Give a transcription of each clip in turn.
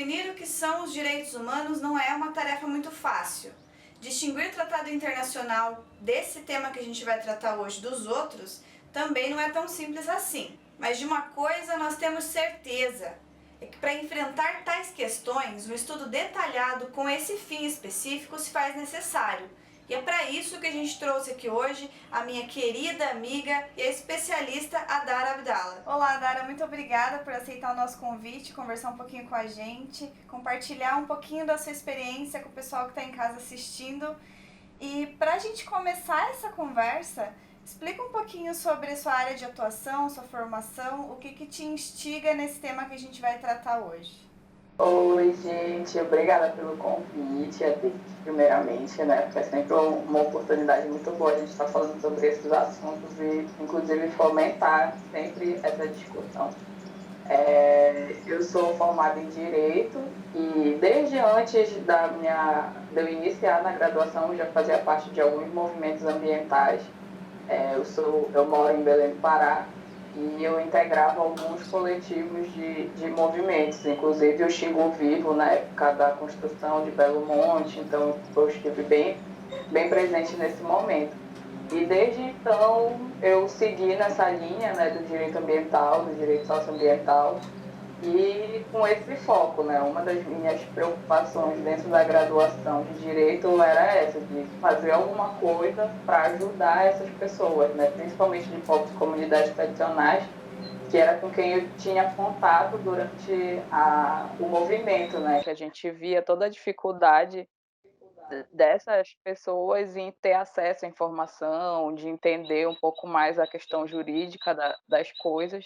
Definir o que são os direitos humanos não é uma tarefa muito fácil. Distinguir tratado internacional desse tema que a gente vai tratar hoje dos outros também não é tão simples assim. Mas de uma coisa nós temos certeza, é que para enfrentar tais questões, um estudo detalhado com esse fim específico se faz necessário. E é para isso que a gente trouxe aqui hoje a minha querida amiga e a especialista Adara Abdala. Olá, Adara, muito obrigada por aceitar o nosso convite, conversar um pouquinho com a gente, compartilhar um pouquinho da sua experiência com o pessoal que está em casa assistindo. E para a gente começar essa conversa, explica um pouquinho sobre a sua área de atuação, sua formação, o que te instiga nesse tema que a gente vai tratar hoje. Oi, gente, obrigada pelo convite, primeiramente, né, porque é sempre uma oportunidade muito boa a gente estar falando sobre esses assuntos e, inclusive, fomentar sempre essa discussão. Eu sou formada em Direito e, desde antes de eu iniciar na graduação, eu já fazia parte de alguns movimentos ambientais. Eu moro em Belém do Pará e eu integrava alguns coletivos de movimentos, inclusive o Xingu Vivo, na época da construção de Belo Monte, então eu estive bem presente nesse momento. E desde então eu segui nessa linha, né, do direito ambiental, do direito socioambiental, e com esse foco, né, uma das minhas preocupações dentro da graduação de Direito era essa, de fazer alguma coisa para ajudar essas pessoas, né, principalmente de povos e comunidades tradicionais, que era com quem eu tinha contato durante o movimento, né, que a gente via toda a dificuldade dessas pessoas em ter acesso à informação, de entender um pouco mais a questão jurídica das coisas.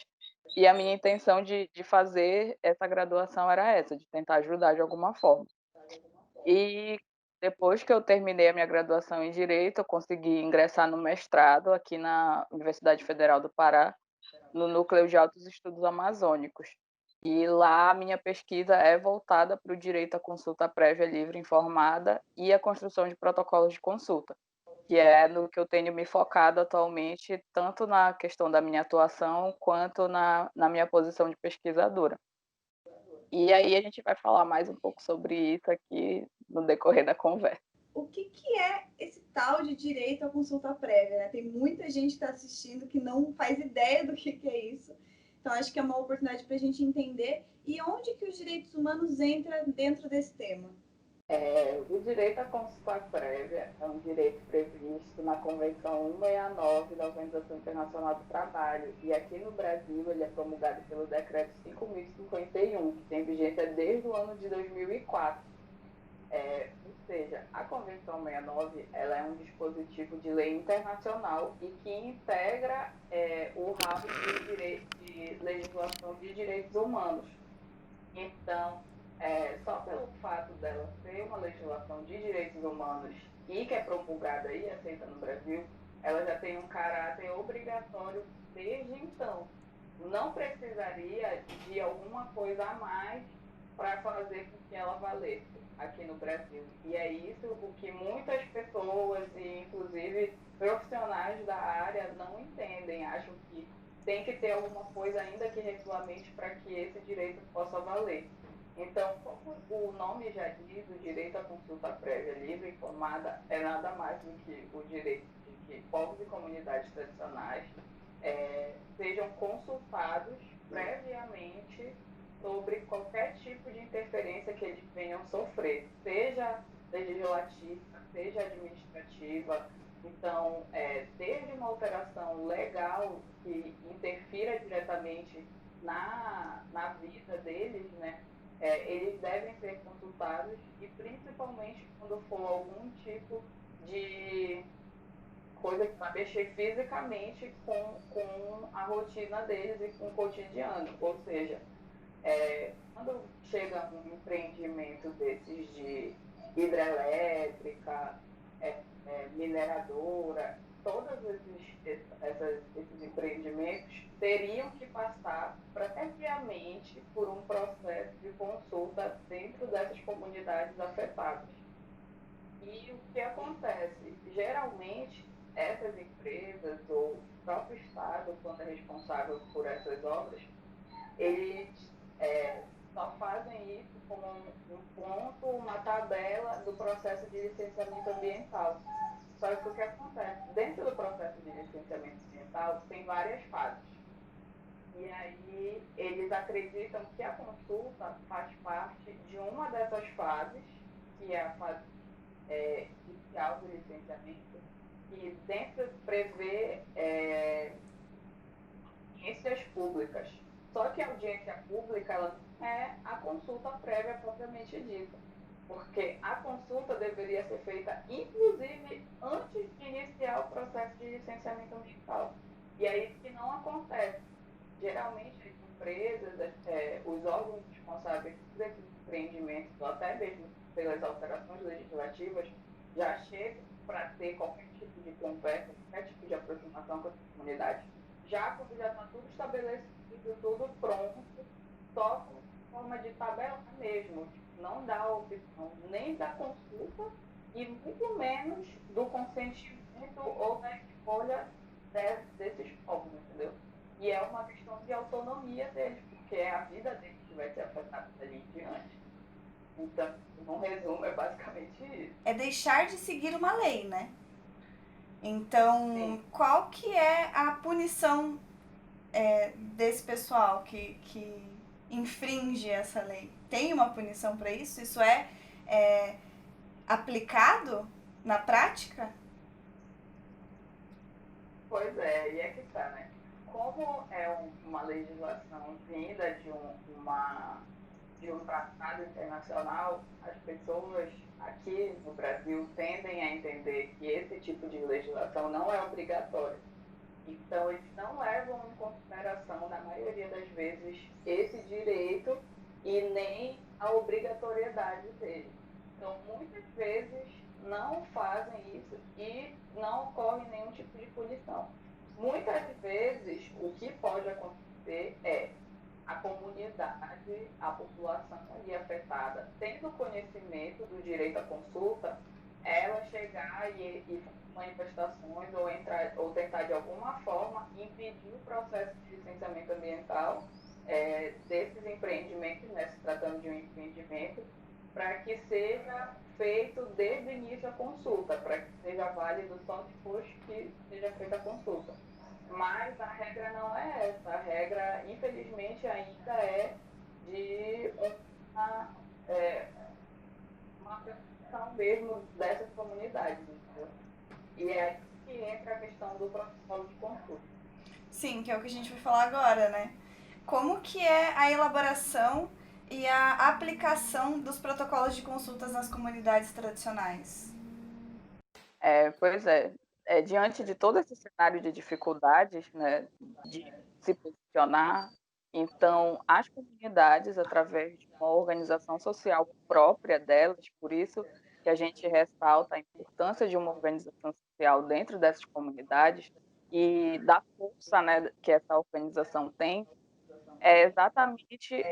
E a minha intenção de fazer essa graduação era essa, de tentar ajudar de alguma forma. E depois que eu terminei a minha graduação em Direito, eu consegui ingressar no mestrado aqui na Universidade Federal do Pará, no Núcleo de Altos Estudos Amazônicos. E lá a minha pesquisa é voltada para o direito à consulta prévia livre informada e a construção de protocolos de consulta, que é no que eu tenho me focado atualmente, tanto na questão da minha atuação, quanto na minha posição de pesquisadora. E aí a gente vai falar mais um pouco sobre isso aqui no decorrer da conversa. O que é esse tal de direito à consulta prévia, né? Tem muita gente que está assistindo que não faz ideia do que é isso. Então, acho que é uma oportunidade para a gente entender e onde que os direitos humanos entram dentro desse tema. O direito à consulta prévia é um direito previsto na Convenção 169 da Organização Internacional do Trabalho, e aqui no Brasil ele é promulgado pelo Decreto 5.051, que tem vigência desde o ano de 2004. Ou seja, a Convenção 69 ela é um dispositivo de lei internacional e que integra o ramo de legislação de direitos humanos. Então, só pelo fato dela ser uma legislação de direitos humanos e que é promulgada e aceita no Brasil, ela já tem um caráter obrigatório desde então. Não precisaria de alguma coisa a mais para fazer com que ela valesse aqui no Brasil. E é isso o que muitas pessoas, e inclusive profissionais da área, não entendem. Acham que tem que ter alguma coisa ainda que regulamente para que esse direito possa valer. Então, como o nome já diz, o direito à consulta prévia livre e informada é nada mais do que o direito de que povos e comunidades tradicionais sejam consultados previamente sobre qualquer tipo de interferência que eles venham sofrer, seja legislativa, seja administrativa. Então, desde uma alteração legal que interfira diretamente na vida deles, né, eles devem ser consultados, e principalmente quando for algum tipo de coisa que vai mexer fisicamente com a rotina deles e com o cotidiano. Ou seja, quando chega um empreendimento desses de hidrelétrica, mineradora, todos esses empreendimentos teriam que passar previamente por um processo de consulta dentro dessas comunidades afetadas. E o que acontece? Geralmente, essas empresas ou o próprio Estado, quando é responsável por essas obras, eles só fazem isso como um ponto, uma tabela do processo de licenciamento ambiental. Só que o que acontece? Dentro do processo de licenciamento ambiental, tem várias fases. E aí, eles acreditam que a consulta faz parte de uma dessas fases, que é a fase inicial do licenciamento, e dentro prevê audiências públicas. Só que a audiência pública ela não é a consulta prévia propriamente dita, porque a consulta deveria ser feita, inclusive, antes de iniciar o processo de licenciamento ambiental. E é isso que não acontece. Geralmente, as empresas, os órgãos responsáveis por esses empreendimentos, ou até mesmo pelas alterações legislativas, já chegam para ter qualquer tipo de conversa, qualquer tipo de aproximação com a comunidade, já quando já está tudo estabelecido, tudo pronto, só com forma de tabela mesmo, não dá a opção nem da consulta e muito menos do consentimento ou da escolha desses povos, entendeu? E é uma questão de autonomia deles, porque é a vida deles que vai ser afetada dali em diante. Então, um resumo, é basicamente isso. É deixar de seguir uma lei, né? Então, sim, qual que é a punição desse pessoal que infringe essa lei? Tem uma punição para isso? Isso é aplicado na prática? Pois é, e é que tá, né? Como é uma legislação vinda de um tratado internacional, as pessoas aqui no Brasil tendem a entender que esse tipo de legislação não é obrigatório. Então, eles não levam em consideração, na maioria das vezes, esse direito e nem a obrigatoriedade dele. Então, muitas vezes, não fazem isso e não ocorre nenhum tipo de punição. Muitas vezes, o que pode acontecer é a comunidade, a população ali afetada, tendo conhecimento do direito à consulta, ela chegar e manifestações ou tentar de alguma forma impedir o processo de licenciamento ambiental desses empreendimentos, né, se tratando de um empreendimento, para que seja feito desde o início a consulta, para que seja válido só depois que seja feita a consulta. Mas a regra não é essa. A regra, infelizmente, ainda é de uma preocupação mesmo dessas comunidades, entendeu? E é aí que entra a questão do protocolo de consulta. Sim, que é o que a gente vai falar agora, né? Como que é a elaboração e a aplicação dos protocolos de consultas nas comunidades tradicionais? Pois é. Diante de todo esse cenário de dificuldades, né, de se posicionar, então as comunidades, através de uma organização social própria delas, por isso que a gente ressalta a importância de uma organização social dentro dessas comunidades e da força, né, que essa organização tem, é exatamente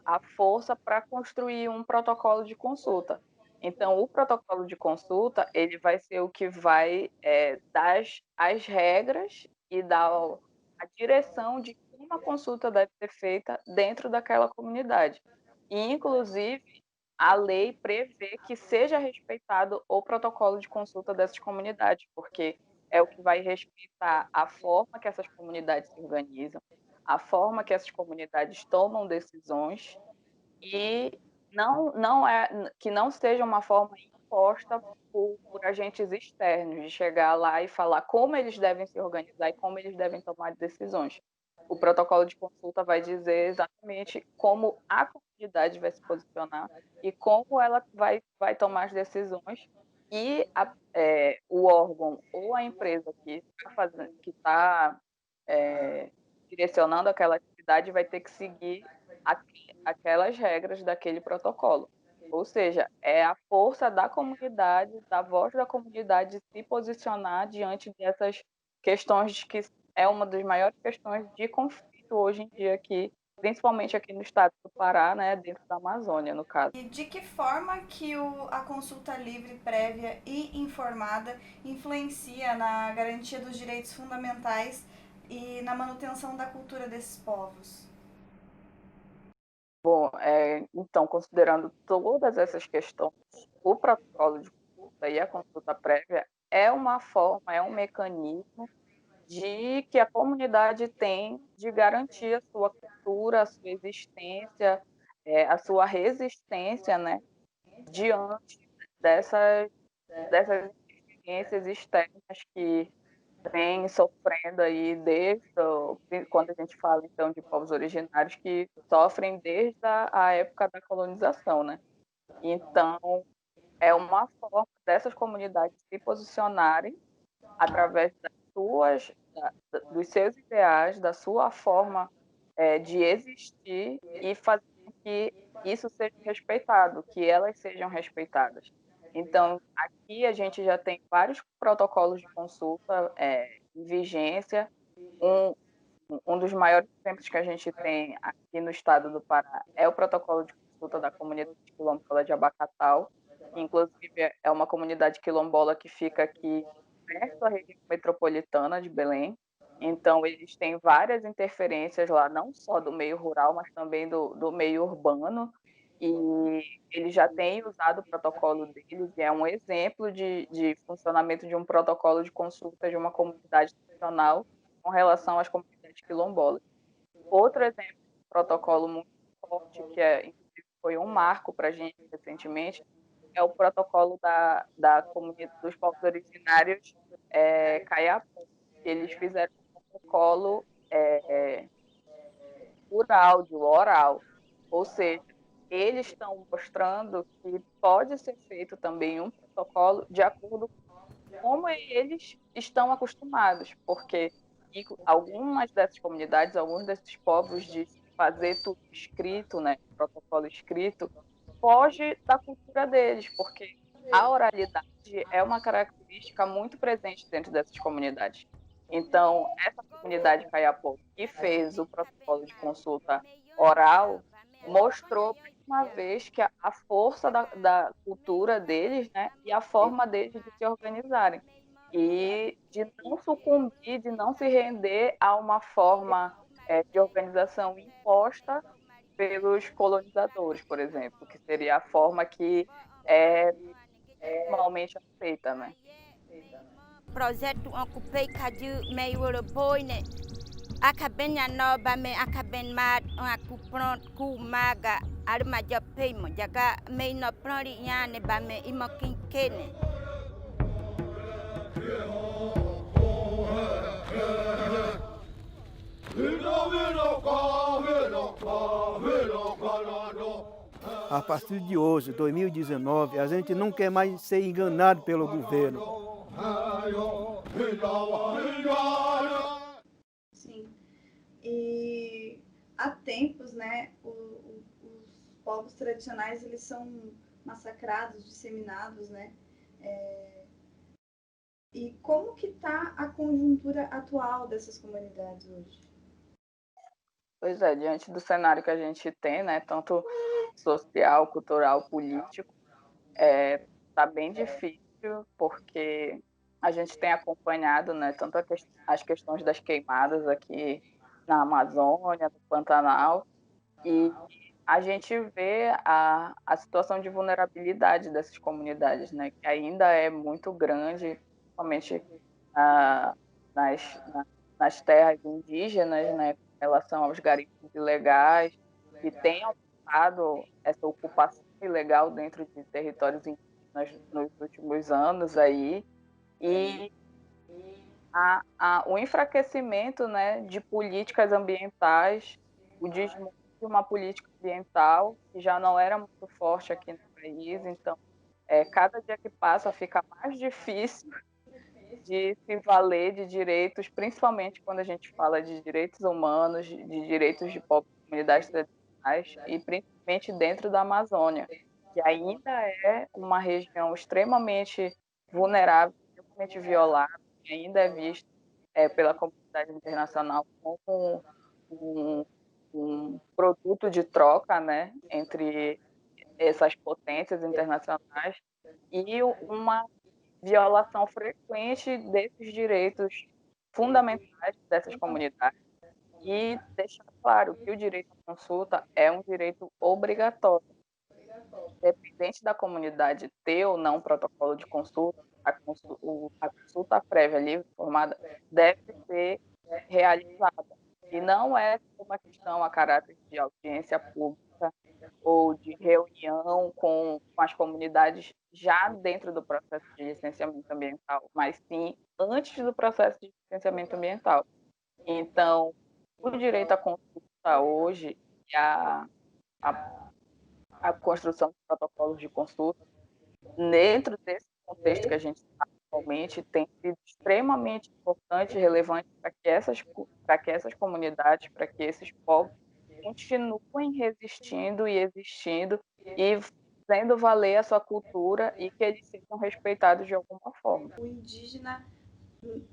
a força para construir um protocolo de consulta. Então, o protocolo de consulta ele vai ser o que vai dar as regras e dar a direção de como a consulta deve ser feita dentro daquela comunidade. E, inclusive, a lei prevê que seja respeitado o protocolo de consulta dessas comunidades, porque é o que vai respeitar a forma que essas comunidades se organizam, a forma que essas comunidades tomam decisões e que não seja uma forma imposta por agentes externos, de chegar lá e falar como eles devem se organizar e como eles devem tomar decisões. O protocolo de consulta vai dizer exatamente como a comunidade vai se posicionar e como ela vai tomar as decisões e o órgão ou a empresa que está direcionando aquela atividade vai ter que seguir aquelas regras daquele protocolo. Ou seja, é a força da comunidade, da voz da comunidade se posicionar diante dessas questões que é uma das maiores questões de conflito hoje em dia aqui, principalmente aqui no estado do Pará, né, dentro da Amazônia, no caso. E de que forma que a consulta livre, prévia e informada influencia na garantia dos direitos fundamentais e na manutenção da cultura desses povos? Bom, então, considerando todas essas questões, o protocolo de consulta e a consulta prévia é uma forma, é um mecanismo de que a comunidade tem de garantir a sua cultura, a sua existência, a sua resistência, né, diante dessas experiências externas que vem sofrendo aí quando a gente fala então de povos originários que sofrem desde a época da colonização, né? Então, é uma forma dessas comunidades se posicionarem através dos seus ideais, da sua forma de existir e fazer com que isso seja respeitado, que elas sejam respeitadas. Então, aqui a gente já tem vários protocolos de consulta em vigência. Um, um dos maiores exemplos que a gente tem aqui no estado do Pará é o protocolo de consulta da comunidade quilombola de Abacatal, que inclusive é uma comunidade quilombola que fica aqui perto da região metropolitana de Belém. Então, eles têm várias interferências lá, não só do meio rural, mas também do meio urbano. E eles já têm usado o protocolo deles, e é um exemplo de funcionamento de um protocolo de consulta de uma comunidade nacional com relação às comunidades quilombolas. Outro exemplo de protocolo muito forte, inclusive foi um marco para a gente recentemente, é o protocolo da comunidade dos povos originários Caiapó. Eles fizeram um protocolo por áudio, oral, ou seja, eles estão mostrando que pode ser feito também um protocolo de acordo com como eles estão acostumados, porque algumas dessas comunidades, alguns desses povos de fazer tudo escrito, né, protocolo escrito, foge da cultura deles, porque a oralidade é uma característica muito presente dentro dessas comunidades. Então, essa comunidade Caiapó que fez o protocolo de consulta oral mostrou mais uma vez que a força da cultura deles, né, e a forma deles de se organizarem e de não sucumbir, de não se render a uma forma de organização imposta pelos colonizadores, por exemplo, que seria a forma que é normalmente aceita, né? Projeto ocupei caju meio europeu, né? Acabei na nova, me acabei mar, aku pronto ku maga, arma japei mo, jaga meio no pronto né, ba me imokin kene. A partir de hoje, 2019, a gente não quer mais ser enganado pelo governo. Sim. E há tempos, né, os povos tradicionais, eles são massacrados, disseminados, né? E como que está a conjuntura atual dessas comunidades hoje? Pois é, diante do cenário que a gente tem, né, tanto social, cultural, político, tá bem difícil, porque a gente tem acompanhado, né, tanto as questões das queimadas aqui na Amazônia, no Pantanal, e a gente vê a situação de vulnerabilidade dessas comunidades, né, que ainda é muito grande, principalmente ah, nas, nas terras indígenas, né, com relação aos garimpos ilegais, que tem aumentado essa ocupação ilegal dentro de territórios indígenas nos últimos anos aí, e o enfraquecimento, né, de políticas ambientais, o desmonte de uma política ambiental que já não era muito forte aqui no país, então cada dia que passa fica mais difícil de se valer de direitos, principalmente quando a gente fala de direitos humanos, de direitos de povos e comunidades tradicionais, e principalmente dentro da Amazônia, que ainda é uma região extremamente vulnerável, extremamente violada, que ainda é vista pela comunidade internacional como um produto de troca, né, entre essas potências internacionais, e uma violação frequente desses direitos fundamentais dessas comunidades. e deixar claro que o direito à consulta é um direito obrigatório. Independente da comunidade ter ou não protocolo de consulta, a consulta prévia livre informada deve ser realizada. E não é uma questão a caráter de audiência pública ou de reunião com as comunidades já dentro do processo de licenciamento ambiental, mas sim antes do processo de licenciamento ambiental. Então, o direito à consulta hoje e a construção de protocolos de consulta, dentro desse contexto que a gente está atualmente, tem sido extremamente importante e relevante para que essas comunidades, para que esses povos continuem resistindo e existindo e fazendo valer a sua cultura e que eles sejam respeitados de alguma forma. O indígena,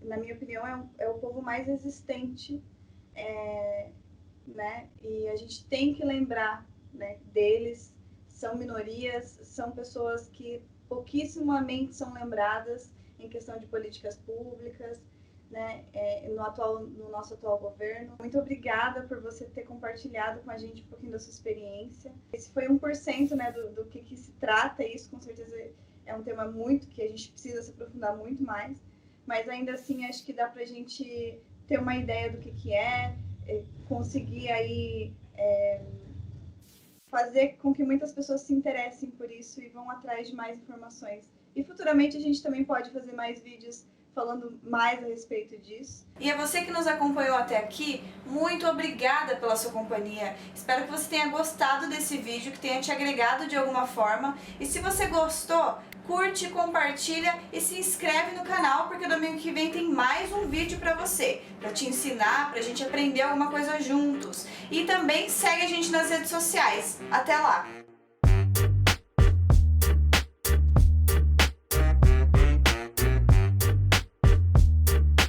na minha opinião, é o povo mais resistente, né? E a gente tem que lembrar, né, deles. São minorias, são pessoas que pouquissimamente são lembradas em questão de políticas públicas, né, no nosso atual governo. Muito obrigada por você ter compartilhado com a gente um pouquinho da sua experiência. Esse foi 1%, né, do que se trata, isso com certeza é um tema muito que a gente precisa se aprofundar muito mais, mas ainda assim acho que dá pra gente ter uma ideia do que é, conseguir aí fazer com que muitas pessoas se interessem por isso e vão atrás de mais informações. E futuramente a gente também pode fazer mais vídeos falando mais a respeito disso. E a você que nos acompanhou até aqui, muito obrigada pela sua companhia. Espero que você tenha gostado desse vídeo, que tenha te agregado de alguma forma. E se você gostou, curte, compartilha e se inscreve no canal, porque domingo que vem tem mais um vídeo pra você, pra te ensinar, pra gente aprender alguma coisa juntos. E também segue a gente nas redes sociais. Até lá!